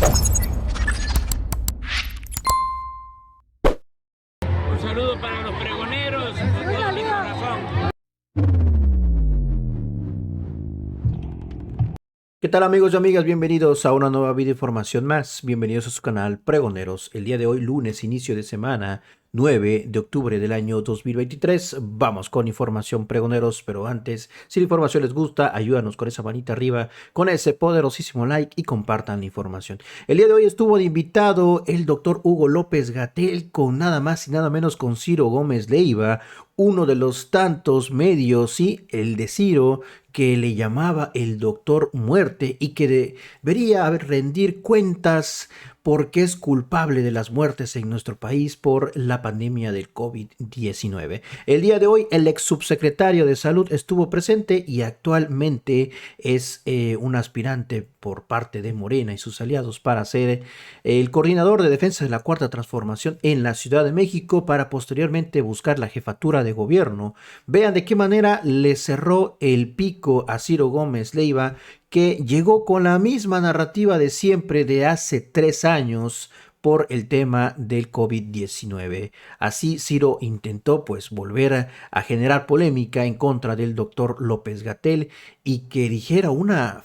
Un saludo para los pregoneros, con todo mi corazón. ¿Qué tal amigos y amigas? Bienvenidos a una nueva videoinformación más. Bienvenidos a su canal Pregoneros. El día de hoy, lunes, inicio de semana, 9 de octubre del año 2023. Vamos con información, pregoneros, pero antes, si la información les gusta, ayúdanos con esa manita arriba, con ese poderosísimo like y compartan la información. El día de hoy estuvo de invitado el doctor Hugo López-Gatell con nada más y nada menos con Ciro Gómez Leiva, uno de los tantos medios, sí, el de Ciro, que le llamaba el doctor muerte y que debería rendir cuentas porque es culpable de las muertes en nuestro país por la pandemia del COVID-19. El día de hoy el ex subsecretario de Salud estuvo presente y actualmente es un aspirante por parte de Morena y sus aliados para ser el coordinador de defensa de la Cuarta Transformación en la Ciudad de México para posteriormente buscar la jefatura de gobierno. Vean de qué manera le cerró el pico a Ciro Gómez Leiva, que llegó con la misma narrativa de siempre de hace 3 años por el tema del COVID-19. Así Ciro intentó pues volver a generar polémica en contra del doctor López-Gatell y que dijera una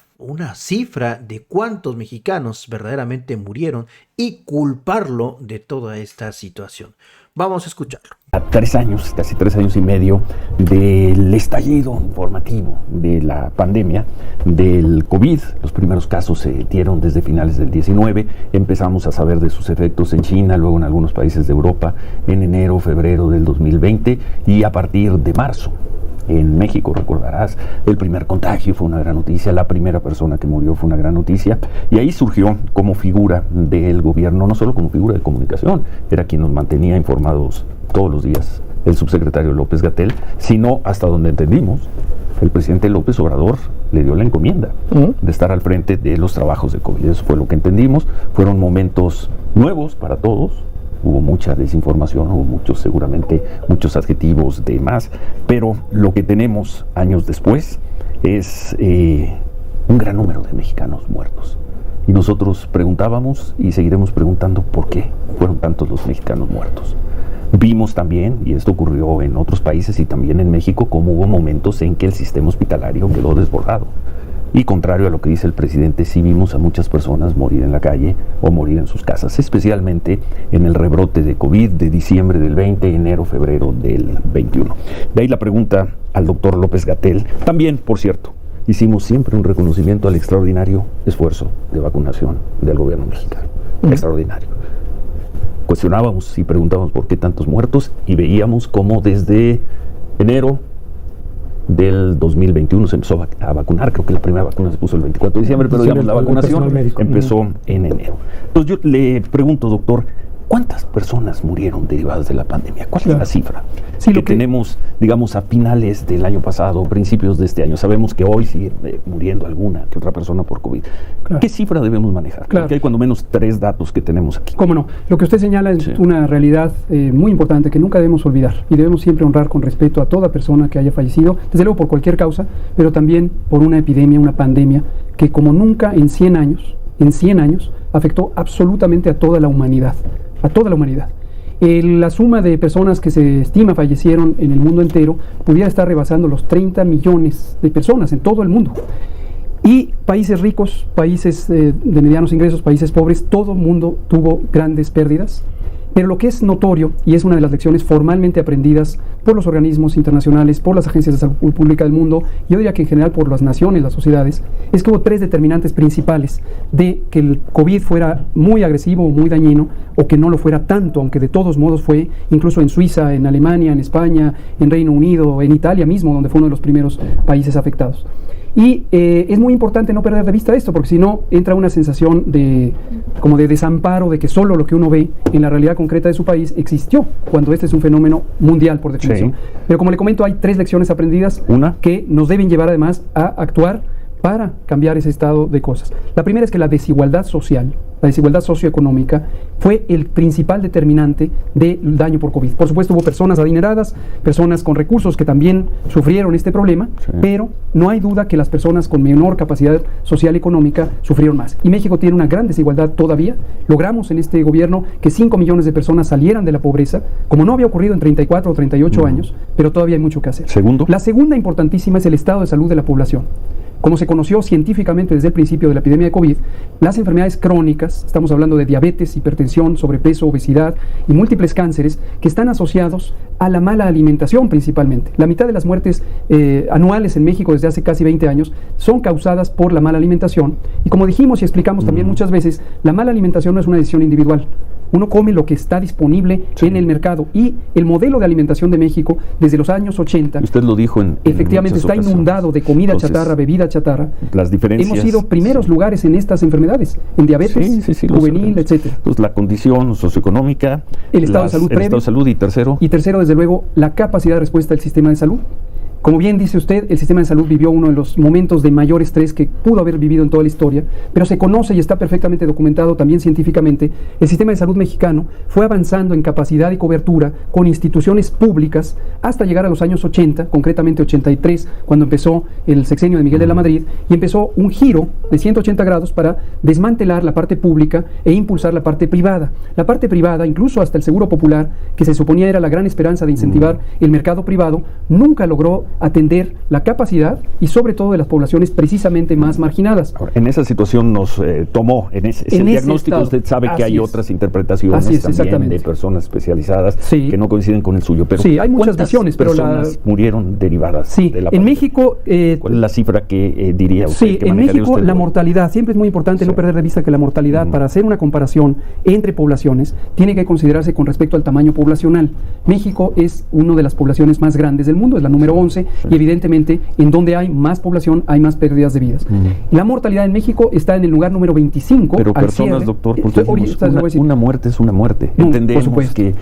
cifra de cuántos mexicanos verdaderamente murieron y culparlo de toda esta situación. Vamos a escucharlo. A 3 años, casi 3 años y medio del estallido informativo de la pandemia del COVID, los primeros casos se dieron desde finales del 19, empezamos a saber de sus efectos en China, luego en algunos países de Europa, en enero, febrero del 2020 y a partir de marzo. En México, recordarás, el primer contagio fue una gran noticia, la primera persona que murió fue una gran noticia, y ahí surgió como figura del gobierno, no solo como figura de comunicación, era quien nos mantenía informados todos los días, el subsecretario López-Gatell, sino hasta donde entendimos, el presidente López Obrador le dio la encomienda de estar al frente de los trabajos de COVID. Eso fue lo que entendimos, fueron momentos nuevos para todos. Hubo mucha desinformación, hubo seguramente muchos adjetivos de más, pero lo que tenemos años después es un gran número de mexicanos muertos. Y nosotros preguntábamos y seguiremos preguntando por qué fueron tantos los mexicanos muertos. Vimos también, y esto ocurrió en otros países y también en México, cómo hubo momentos en que el sistema hospitalario quedó desbordado. Y contrario a lo que dice el presidente, sí vimos a muchas personas morir en la calle o morir en sus casas, especialmente en el rebrote de COVID de diciembre del 20, enero, febrero del 21. De ahí la pregunta al doctor López-Gatell. También, por cierto, hicimos siempre un reconocimiento al extraordinario esfuerzo de vacunación del gobierno mexicano. Extraordinario. Cuestionábamos y preguntábamos por qué tantos muertos y veíamos cómo desde enero del 2021 se empezó a vacunar. Creo que la primera vacuna se puso el 24 de diciembre, pero digamos la vacunación empezó en enero. Entonces yo le pregunto, doctor, ¿cuántas personas murieron derivadas de la pandemia? ¿Cuál es la cifra que tenemos, digamos, a finales del año pasado, principios de este año? Sabemos que hoy sigue muriendo alguna que otra persona por COVID. ¿Qué cifra debemos manejar? Porque hay cuando menos 3 datos que tenemos aquí. Cómo no. Lo que usted señala es una realidad muy importante que nunca debemos olvidar y debemos siempre honrar con respeto a toda persona que haya fallecido, desde luego por cualquier causa, pero también por una epidemia, una pandemia que como nunca en 100 años, afectó absolutamente a toda la humanidad. A toda la humanidad. La suma de personas que se estima fallecieron en el mundo entero pudiera estar rebasando los 30 millones de personas en todo el mundo. Y países ricos, países de medianos ingresos, países pobres, todo el mundo tuvo grandes pérdidas. Pero lo que es notorio, y es una de las lecciones formalmente aprendidas por los organismos internacionales, por las agencias de salud pública del mundo, yo diría que en general por las naciones, las sociedades, es que hubo 3 determinantes principales de que el COVID fuera muy agresivo o muy dañino, o que no lo fuera tanto, aunque de todos modos fue, incluso en Suiza, en Alemania, en España, en Reino Unido, en Italia mismo, donde fue uno de los primeros países afectados. Y es muy importante no perder de vista esto, porque si no entra una sensación como de desamparo, de que solo lo que uno ve en la realidad concreta de su país existió, cuando este es un fenómeno mundial por definición. Pero como le comento, hay 3 lecciones aprendidas que nos deben llevar además a actuar para cambiar ese estado de cosas. La primera es que la desigualdad social la desigualdad socioeconómica, fue el principal determinante del daño por COVID. Por supuesto, hubo personas adineradas, personas con recursos que también sufrieron este problema, pero no hay duda que las personas con menor capacidad social y económica sufrieron más. Y México tiene una gran desigualdad todavía. Logramos en este gobierno que 5 millones de personas salieran de la pobreza, como no había ocurrido en 34 o 38 años, pero todavía hay mucho que hacer. Segundo. La segunda importantísima es el estado de salud de la población. Como se conoció científicamente desde el principio de la epidemia de COVID, las enfermedades crónicas, estamos hablando de diabetes, hipertensión, sobrepeso, obesidad y múltiples cánceres, que están asociados a la mala alimentación principalmente. La mitad de las muertes anuales en México desde hace casi 20 años son causadas por la mala alimentación. Y como dijimos y explicamos también muchas veces, la mala alimentación no es una decisión individual. Uno come lo que está disponible en el mercado, y el modelo de alimentación de México desde los años 80, usted lo dijo efectivamente está inundado de comida chatarra, bebida chatarra. Las diferencias. Hemos sido primeros lugares en estas enfermedades, en diabetes juvenil, etcétera. Pues la condición socioeconómica, el estado de salud previo, el estado de salud, y tercero, desde luego, la capacidad de respuesta del sistema de salud. Como bien dice usted, el sistema de salud vivió uno de los momentos de mayor estrés que pudo haber vivido en toda la historia, pero se conoce y está perfectamente documentado también científicamente. El sistema de salud mexicano fue avanzando en capacidad y cobertura con instituciones públicas hasta llegar a los años 80, concretamente 83, cuando empezó el sexenio de Miguel de la Madrid, y empezó un giro de 180 grados para desmantelar la parte pública e impulsar la parte privada. La parte privada, incluso hasta el Seguro Popular, que se suponía era la gran esperanza de incentivar el mercado privado, nunca logró atender la capacidad y sobre todo de las poblaciones precisamente más marginadas. Ahora, en esa situación nos tomó, en ese diagnóstico estado, usted sabe que hay otras interpretaciones también de personas especializadas que no coinciden con el suyo, pero sí, hay muchas visiones, pero personas murieron derivadas de la pandemia. En México ¿cuál es la cifra que diría usted? Sí, en México la mortalidad, siempre es muy importante no perder de vista que la mortalidad, para hacer una comparación entre poblaciones, tiene que considerarse con respecto al tamaño poblacional. México es una de las poblaciones más grandes del mundo, es la número 11, y evidentemente en donde hay más población hay más pérdidas de vidas. La mortalidad en México está en el lugar número 25. Pero personas, doctor, porque una muerte es una muerte. No, entendemos que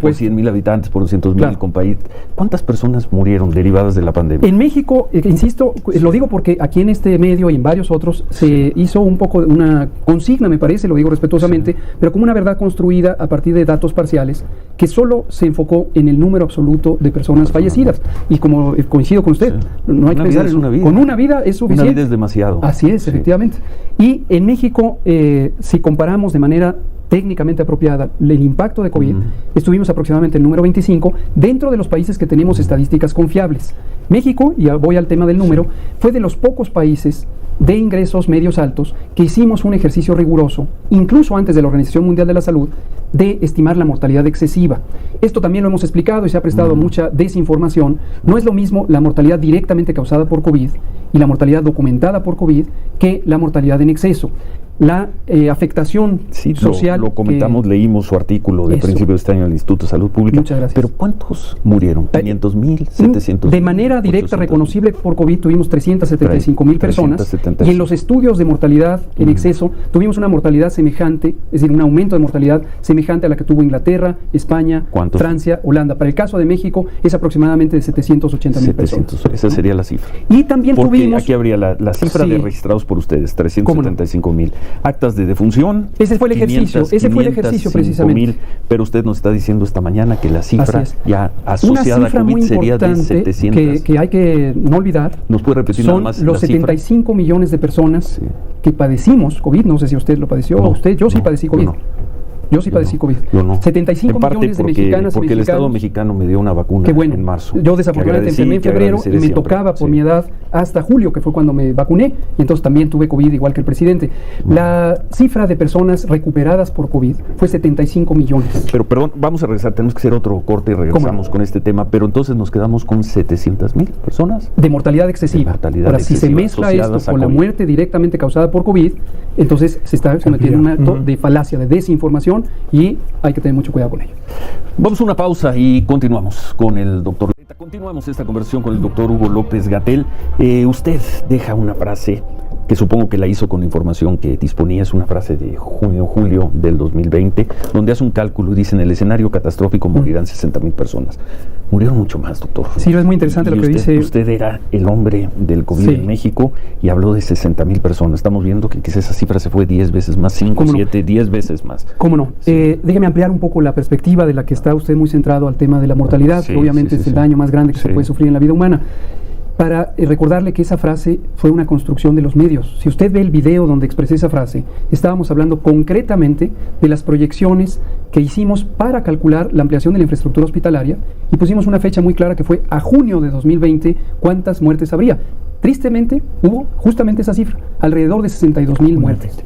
por 100,000 habitantes, por 200,000 con país. ¿Cuántas personas murieron derivadas de la pandemia? En México, insisto, lo digo porque aquí en este medio y en varios otros se hizo un poco una consigna, me parece, lo digo respetuosamente, pero como una verdad construida a partir de datos parciales, que solo se enfocó en el número absoluto de personas fallecidas. Y como coincido con usted, no hay que pensar con una vida es suficiente. Una vida es demasiado. Así es, efectivamente. Y en México, si comparamos de manera técnicamente apropiada el impacto de COVID, estuvimos aproximadamente en el número 25 dentro de los países que tenemos estadísticas confiables. México, y voy al tema del número, fue de los pocos países de ingresos medios altos que hicimos un ejercicio riguroso, incluso antes de la Organización Mundial de la Salud, de estimar la mortalidad excesiva. Esto también lo hemos explicado y se ha prestado mucha desinformación. No es lo mismo la mortalidad directamente causada por COVID y la mortalidad documentada por COVID que la mortalidad en exceso. La afectación social... Lo comentamos, leímos su artículo de principio de este año en el Instituto de Salud Pública. Muchas gracias. Pero ¿cuántos murieron? ¿500,000? ¿700,000? De manera directa reconocible por COVID tuvimos 375,000 personas, y en los estudios de mortalidad en exceso tuvimos una mortalidad semejante, es decir, un aumento de mortalidad semejante a la que tuvo Inglaterra, España, Francia, Holanda. Para el caso de México es aproximadamente de 780,000 personas. Esa sería la cifra. Y también tuvimos... Aquí habría la cifra de registrados por ustedes, 375,000. Actas de defunción. Ese fue el ejercicio, precisamente. Pero usted nos está diciendo esta mañana que la cifra ya asociada a COVID sería de 700. Que hay que no olvidar. ¿Nos puede repetir nada más? Son los 75 millones de personas que padecimos COVID. No sé si usted lo padeció o usted. Yo sí padecí COVID. Yo sí padecí COVID. 75 millones de mexicanas y porque el Estado mexicano me dio una vacuna en marzo. Yo desafortunadamente enfermé en febrero y me tocaba por mi edad hasta julio, que fue cuando me vacuné, y entonces también tuve COVID igual que el presidente. La cifra de personas recuperadas por COVID fue 75 millones. Pero perdón, vamos a regresar, tenemos que hacer otro corte y regresamos con este tema, pero entonces nos quedamos con 700,000 personas. De mortalidad excesiva. Ahora, si se mezcla esto con la muerte directamente causada por COVID, entonces se está cometiendo un acto de falacia, de desinformación, y hay que tener mucho cuidado con ello. Vamos a una pausa y continuamos con el doctor. Continuamos esta conversación con el doctor Hugo López-Gatell. Usted deja una frase que supongo que la hizo con información que disponía, es una frase de junio-julio del 2020, donde hace un cálculo y dice: en el escenario catastrófico morirán 60,000 personas. Murieron mucho más, doctor. Sí, es muy interesante lo que dice. Usted era el hombre del COVID en México y habló de 60,000 personas. Estamos viendo que quizás esa cifra se fue 10 veces más, 5, 7, 10 veces más. ¿Cómo no? Sí. Déjeme ampliar un poco la perspectiva de la que está usted muy centrado al tema de la mortalidad, que obviamente es el daño más grande que se puede sufrir en la vida humana. Para recordarle que esa frase fue una construcción de los medios. Si usted ve el video donde expresé esa frase, estábamos hablando concretamente de las proyecciones que hicimos para calcular la ampliación de la infraestructura hospitalaria y pusimos una fecha muy clara que fue a junio de 2020 cuántas muertes habría. Tristemente hubo justamente esa cifra, alrededor de 62,000 muertes.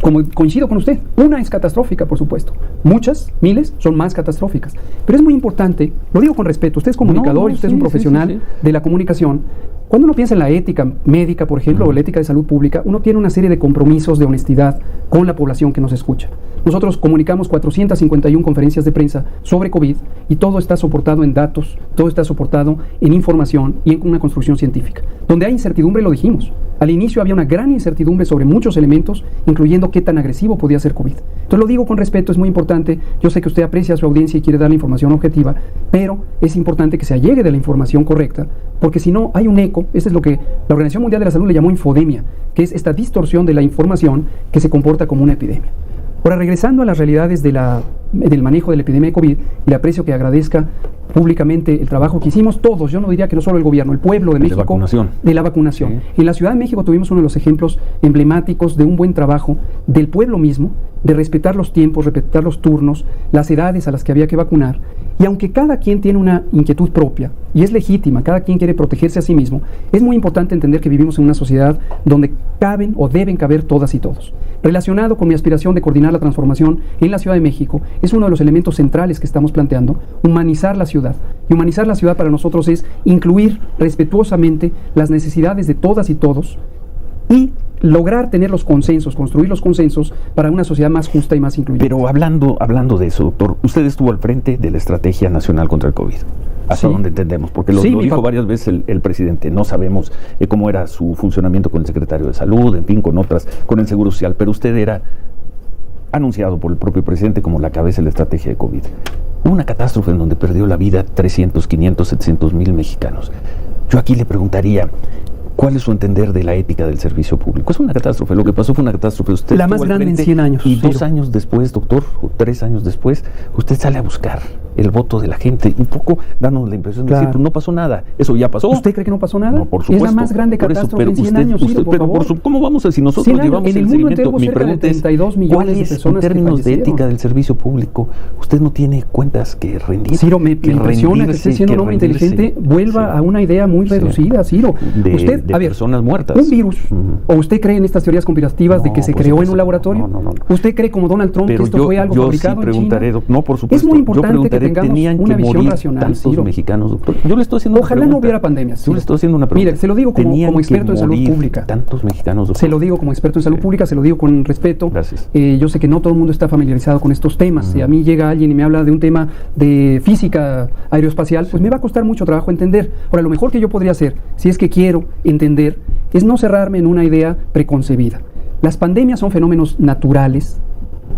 Como coincido con usted, una es catastrófica, por supuesto. Muchas, miles, son más catastróficas. Pero es muy importante, lo digo con respeto, usted es comunicador y usted es un profesional de la comunicación. Cuando uno piensa en la ética médica, por ejemplo, o la ética de salud pública, uno tiene una serie de compromisos de honestidad con la población que nos escucha. Nosotros comunicamos 451 conferencias de prensa sobre COVID y todo está soportado en datos, todo está soportado en información y en una construcción científica. Donde hay incertidumbre, lo dijimos. Al inicio había una gran incertidumbre sobre muchos elementos, incluyendo qué tan agresivo podía ser COVID. Entonces lo digo con respeto, es muy importante. Yo sé que usted aprecia a su audiencia y quiere dar la información objetiva, pero es importante que se allegue de la información correcta, porque si no hay un eco. Esto es lo que la Organización Mundial de la Salud le llamó infodemia, que es esta distorsión de la información que se comporta como una epidemia. Ahora, regresando a las realidades del manejo de la epidemia de COVID, y le aprecio que agradezca públicamente el trabajo que hicimos todos, yo no diría que no solo el gobierno, el pueblo de México, de la vacunación. Sí. En la Ciudad de México tuvimos uno de los ejemplos emblemáticos de un buen trabajo del pueblo mismo, de respetar los tiempos, respetar los turnos, las edades a las que había que vacunar. Y aunque cada quien tiene una inquietud propia, y es legítima, cada quien quiere protegerse a sí mismo, es muy importante entender que vivimos en una sociedad donde caben o deben caber todas y todos. Relacionado con mi aspiración de coordinar la transformación en la Ciudad de México, es uno de los elementos centrales que estamos planteando, humanizar la ciudad. Y humanizar la ciudad para nosotros es incluir respetuosamente las necesidades de todas y todos y lograr tener los consensos, construir los consensos para una sociedad más justa y más incluyente. Pero hablando de eso, doctor, usted estuvo al frente de la Estrategia Nacional contra el COVID. Hasta donde entendemos, porque lo dijo varias veces el presidente. No sabemos cómo era su funcionamiento con el secretario de Salud, en fin, con el Seguro Social, pero usted era anunciado por el propio presidente como la cabeza de la estrategia de COVID. Hubo una catástrofe en donde perdió la vida 300, 500, 700,000 mexicanos. Yo aquí le preguntaría, ¿cuál es su entender de la ética del servicio público? Es una catástrofe, lo que pasó fue una catástrofe. Usted la más grande en 100 años. Y 2 años después, doctor, o 3 años después, usted sale a buscar el voto de la gente, un poco dándonos la impresión de decir, pues no pasó nada, eso ya pasó. ¿Usted cree que no pasó nada? No, por supuesto. Es la más grande catástrofe en 100 años, por favor. ¿Cómo vamos a, si nosotros llevamos en el mundo entero, mi pregunta es, ¿cuál es, en términos de ética del servicio público, usted no tiene cuentas que rendir? Ciro, me impresiona que usted, siendo un hombre inteligente, vuelva a una idea muy reducida, Ciro. Usted, a ver, personas muertas. Un virus, ¿o usted cree en estas teorías conspirativas de que se creó en un laboratorio? No. ¿Usted cree como Donald Trump que esto fue algo fabricado en China? No, por supuesto. Es muy importante que tengamos una visión racional, tantos Ciro. Mexicanos, doctor. Yo le estoy haciendo una pregunta. Ojalá no hubiera pandemias. Yo le estoy haciendo una pregunta. Mire, se lo digo como experto en salud pública. Tantos mexicanos, doctor. Se lo digo como experto en salud pública, se lo digo con respeto. Gracias. Yo sé que no todo el mundo está familiarizado con estos temas. Si a mí llega alguien y me habla de un tema de física aeroespacial, pues me va a costar mucho trabajo entender. Ahora, lo mejor que yo podría hacer, si es que quiero entender, es no cerrarme en una idea preconcebida. Las pandemias son fenómenos naturales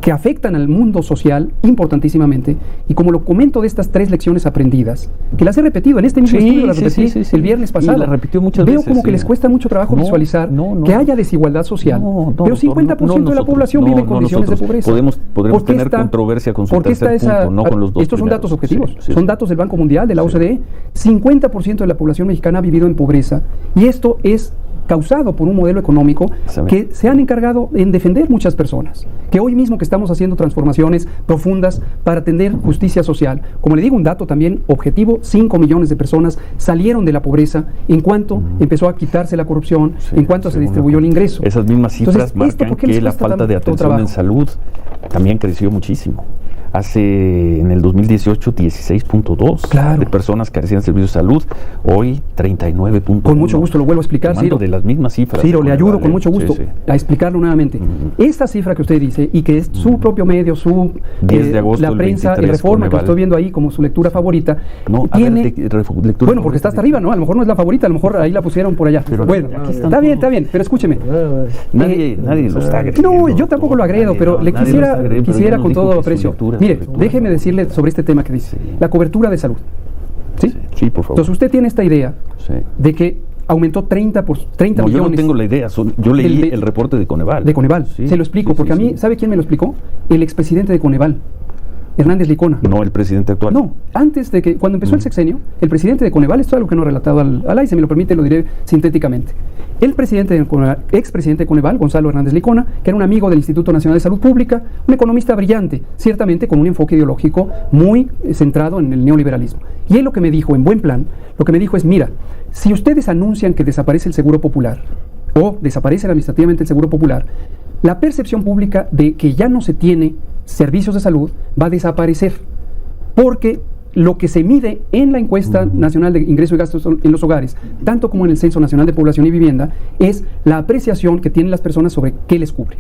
que afectan al mundo social importantísimamente, y como lo comento de estas 3 lecciones aprendidas, que las he repetido en este mismo estudio, las repetí el viernes pasado, y la repitió muchas veo veces, como que les cuesta mucho trabajo visualizar que haya desigualdad social, pero 50% de la población vive en condiciones de pobreza. Podremos tener controversia con su tercer punto, no con los dos estos son primeros. datos objetivos, son datos del Banco Mundial, de la OCDE. 50% de la población mexicana ha vivido en pobreza, y esto es causado por un modelo económico que se han encargado en defender muchas personas, que hoy mismo que estamos haciendo transformaciones profundas para atender justicia social. Como le digo, un dato también objetivo, 5 millones de personas salieron de la pobreza en cuanto empezó a quitarse la corrupción, en cuanto se distribuyó el ingreso. Esas mismas cifras marcan que la falta de atención en salud también creció muchísimo. en el 2018 16.2 de personas carecían de servicios de salud, hoy 39.1. Con mucho gusto lo vuelvo a explicar, Ciro. De las mismas cifras. Ciro, le ayudo con mucho gusto a explicarlo nuevamente. Esta cifra que usted dice, y que es su propio medio, 10 de agosto, la prensa, el Reforma, que estoy viendo ahí como su lectura favorita, no, tiene... lectura bueno, porque está hasta arriba, ¿no? A lo mejor no es la favorita, a lo mejor ahí la pusieron por allá. Pero bueno, está bien, pero escúcheme. Nadie lo está agrediendo. No, yo tampoco lo agredo, pero le quisiera con todo aprecio. Mire, déjeme decirle sobre este tema que dice, la cobertura de salud. ¿Sí? Sí, por favor. Entonces usted tiene esta idea de que aumentó 30 millones. Yo no tengo la idea, yo leí el reporte de Coneval. De Coneval, se lo explico, porque a mí, ¿sabe quién me lo explicó? El expresidente de Coneval, Hernández Licona. No el presidente actual. No, antes de que, cuando empezó el sexenio, el presidente de Coneval, esto es algo que no he relatado al aire, si me lo permite, lo diré sintéticamente. El expresidente de Coneval, Gonzalo Hernández Licona, que era un amigo del Instituto Nacional de Salud Pública, un economista brillante, ciertamente con un enfoque ideológico muy centrado en el neoliberalismo. Y él lo que me dijo, en buen plan, lo que me dijo es, mira, si ustedes anuncian que desaparece el Seguro Popular, o desaparece administrativamente el Seguro Popular, la percepción pública de que ya no se tiene servicios de salud va a desaparecer, porque lo que se mide en la encuesta nacional de ingreso y gastos en los hogares, tanto como en el Censo Nacional de Población y Vivienda, es la apreciación que tienen las personas sobre qué les cubre.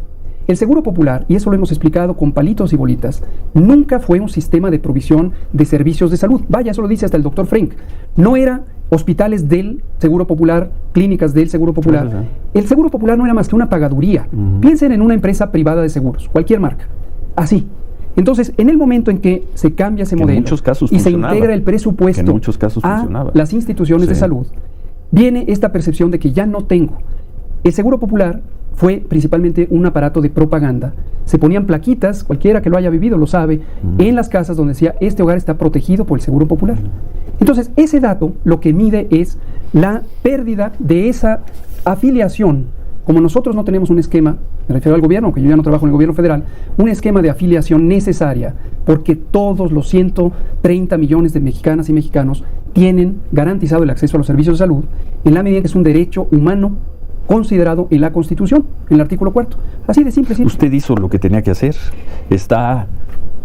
El Seguro Popular, y eso lo hemos explicado con palitos y bolitas, nunca fue un sistema de provisión de servicios de salud. Vaya, eso lo dice hasta el doctor Frank. No era hospitales del Seguro Popular, clínicas del Seguro Popular. El Seguro Popular no era más que una pagaduría. Piensen en una empresa privada de seguros, cualquier marca. Así. Entonces, en el momento en que se cambia ese modelo y se integra el presupuesto a las instituciones de salud, viene esta percepción de que ya no tengo. El Seguro Popular fue principalmente un aparato de propaganda. Se ponían plaquitas, cualquiera que lo haya vivido lo sabe, en las casas donde decía, este hogar está protegido por el Seguro Popular. Entonces, ese dato lo que mide es la pérdida de esa afiliación. Como nosotros no tenemos un esquema, me refiero al gobierno, aunque yo ya no trabajo en el gobierno federal, un esquema de afiliación necesaria, porque todos los 130 millones de mexicanas y mexicanos tienen garantizado el acceso a los servicios de salud, en la medida que es un derecho humano considerado en la Constitución, en el artículo 4. Así de simple. Usted hizo lo que tenía que hacer, está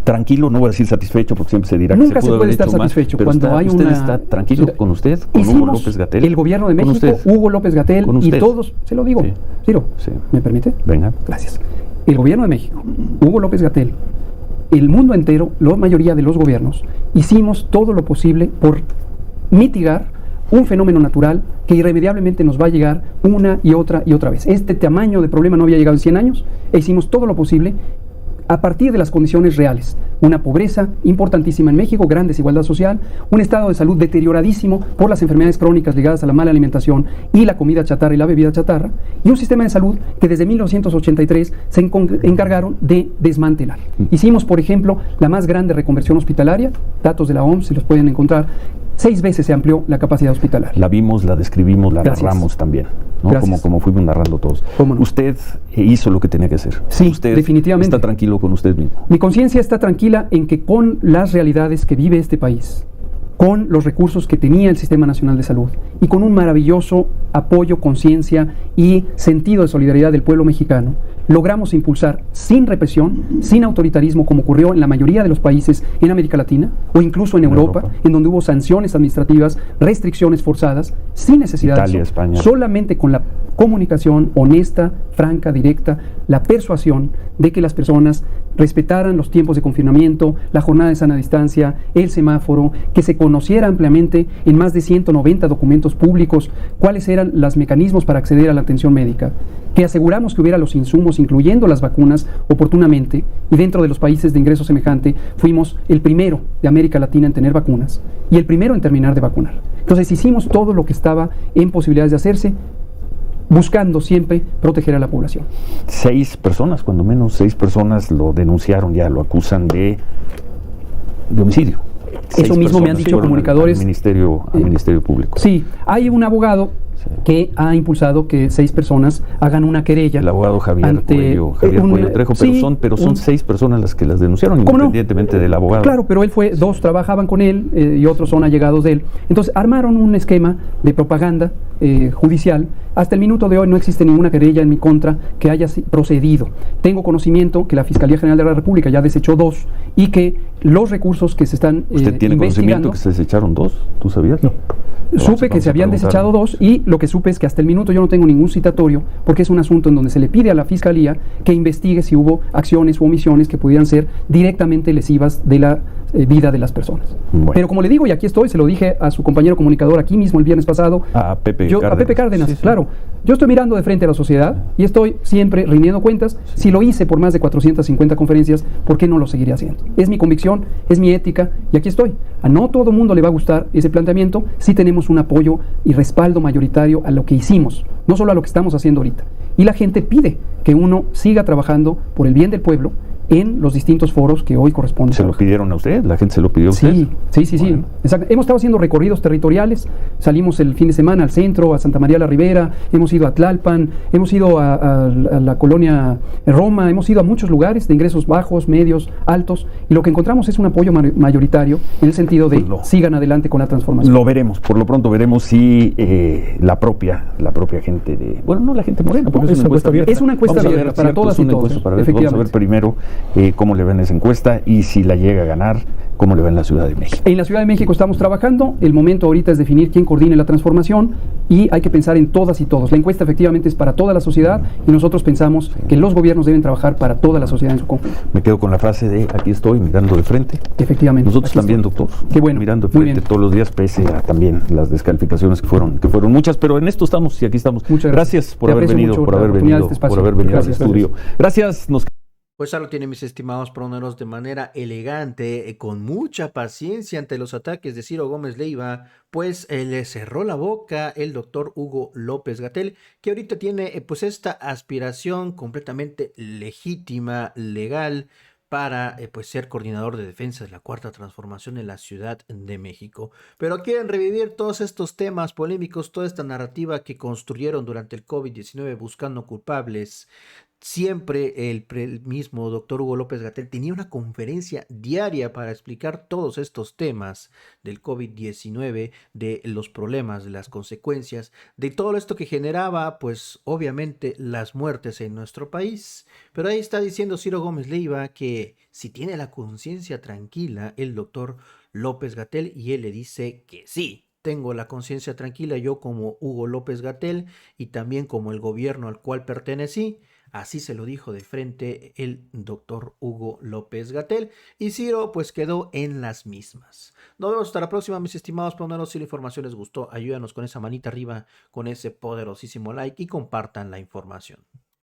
tranquilo, no voy a decir satisfecho porque siempre se dirá nunca que se puede estar satisfecho cuando hay usted una... está tranquilo con usted, con Hugo López-Gatell. El gobierno de México, Hugo López-Gatell y todos, se lo digo. Ciro, ¿me permite? Venga. Gracias. El gobierno de México, Hugo López-Gatell, el mundo entero, la mayoría de los gobiernos, hicimos todo lo posible por mitigar un fenómeno natural que irremediablemente nos va a llegar una y otra vez. Este tamaño de problema no había llegado en 100 años e hicimos todo lo posible a partir de las condiciones reales. Una pobreza importantísima en México, gran desigualdad social, un estado de salud deterioradísimo por las enfermedades crónicas ligadas a la mala alimentación y la comida chatarra y la bebida chatarra, y un sistema de salud que desde 1983 se encargaron de desmantelar. Hicimos, por ejemplo, la más grande reconversión hospitalaria, datos de la OMS, si los pueden encontrar, 6 veces se amplió la capacidad hospitalaria. La vimos, la describimos, la narramos también, ¿no? Como fuimos narrando todos. No. Usted hizo lo que tenía que hacer. Sí, usted definitivamente. Está tranquilo con usted mismo. Mi conciencia está tranquila en que con las realidades que vive este país, con los recursos que tenía el Sistema Nacional de Salud y con un maravilloso apoyo, conciencia y sentido de solidaridad del pueblo mexicano, logramos impulsar sin represión, sin autoritarismo, como ocurrió en la mayoría de los países en América Latina o incluso en Europa, en donde hubo sanciones administrativas, restricciones forzadas, sin necesidad Italia, de eso, España. solamente con la comunicación honesta, franca, directa, la persuasión de que las personas respetaran los tiempos de confinamiento, la jornada de sana distancia, el semáforo, que se conociera ampliamente en más de 190 documentos públicos cuáles eran los mecanismos para acceder a la atención médica, que aseguramos que hubiera los insumos, incluyendo las vacunas, oportunamente, y dentro de los países de ingreso semejante fuimos el primero de América Latina en tener vacunas y el primero en terminar de vacunar. Entonces hicimos todo lo que estaba en posibilidades de hacerse, buscando siempre proteger a la población. 6 personas, cuando menos 6 personas lo denunciaron, ya lo acusan de homicidio. Eso mismo me han dicho comunicadores. Al Ministerio Público. Sí, hay un abogado que ha impulsado que 6 personas hagan una querella. El abogado Javier Cuello Trejo, pero son 6 personas las que las denunciaron, independientemente del abogado. Claro, pero él fue, 2 trabajaban con él y otros son allegados de él. Entonces armaron un esquema de propaganda judicial. Hasta el minuto de hoy no existe ninguna querella en mi contra que haya procedido. Tengo conocimiento que la Fiscalía General de la República ya desechó 2 y que los recursos que se están ¿Usted tiene conocimiento que se desecharon 2? ¿Tú sabías? No. Supe que se habían desechado 2 y lo que supe es que hasta el minuto yo no tengo ningún citatorio porque es un asunto en donde se le pide a la Fiscalía que investigue si hubo acciones u omisiones que pudieran ser directamente lesivas de la vida de las personas. Bueno. Pero como le digo, y aquí estoy, se lo dije a su compañero comunicador aquí mismo el viernes pasado, a Pepe Cárdenas, claro. Yo estoy mirando de frente a la sociedad y estoy siempre rindiendo cuentas. Si lo hice por más de 450 conferencias, ¿por qué no lo seguiré haciendo? Es mi convicción, es mi ética y aquí estoy. A no todo mundo le va a gustar ese planteamiento, sí tenemos un apoyo y respaldo mayoritario a lo que hicimos, no solo a lo que estamos haciendo ahorita. Y la gente pide que uno siga trabajando por el bien del pueblo en los distintos foros que hoy corresponden. ¿Se lo pidieron a usted? ¿La gente se lo pidió a usted? Sí. Bueno. Exacto. Hemos estado haciendo recorridos territoriales, salimos el fin de semana al centro, a Santa María la Ribera, hemos ido a Tlalpan, hemos ido a la colonia Roma, hemos ido a muchos lugares de ingresos bajos, medios, altos, y lo que encontramos es un apoyo mayoritario en el sentido de sigan adelante con la transformación. Lo veremos, por lo pronto veremos si la propia gente de... Bueno, no la gente morena, porque es una encuesta abierta. Es una encuesta abierta para todas y todos. Vamos a ver primero cómo le va en esa encuesta y si la llega a ganar, cómo le va en la Ciudad de México. En la Ciudad de México estamos trabajando, el momento ahorita es definir quién coordine la transformación y hay que pensar en todas y todos. La encuesta efectivamente es para toda la sociedad y nosotros pensamos que los gobiernos deben trabajar para toda la sociedad en su conjunto. Me quedo con la frase de aquí estoy mirando de frente. Efectivamente. Nosotros también, doctor. Qué bueno. Mirando de frente todos los días, pese a también las descalificaciones que fueron muchas, pero en esto estamos y aquí estamos. Muchas gracias por haber venido, al estudio. Gracias. Pues ahora lo tienen, mis estimados proneros, de manera elegante, con mucha paciencia ante los ataques de Ciro Gómez Leiva, pues le cerró la boca el doctor Hugo López-Gatell, que ahorita tiene pues esta aspiración completamente legítima, legal, para pues ser coordinador de defensa de la Cuarta Transformación en la Ciudad de México. Pero quieren revivir todos estos temas polémicos, toda esta narrativa que construyeron durante el COVID-19 buscando culpables. Siempre el mismo doctor Hugo López-Gatell tenía una conferencia diaria para explicar todos estos temas del COVID-19, de los problemas, de las consecuencias, de todo esto que generaba, pues obviamente, las muertes en nuestro país. Pero ahí está diciendo Ciro Gómez Leiva que si tiene la conciencia tranquila el doctor López-Gatell, y él le dice que sí. Tengo la conciencia tranquila yo como Hugo López-Gatell y también como el gobierno al cual pertenecí. Así se lo dijo de frente el doctor Hugo López-Gatell y Ciro pues quedó en las mismas. Nos vemos hasta la próxima, mis estimados proneros. Si la información les gustó, ayúdanos con esa manita arriba, con ese poderosísimo like y compartan la información.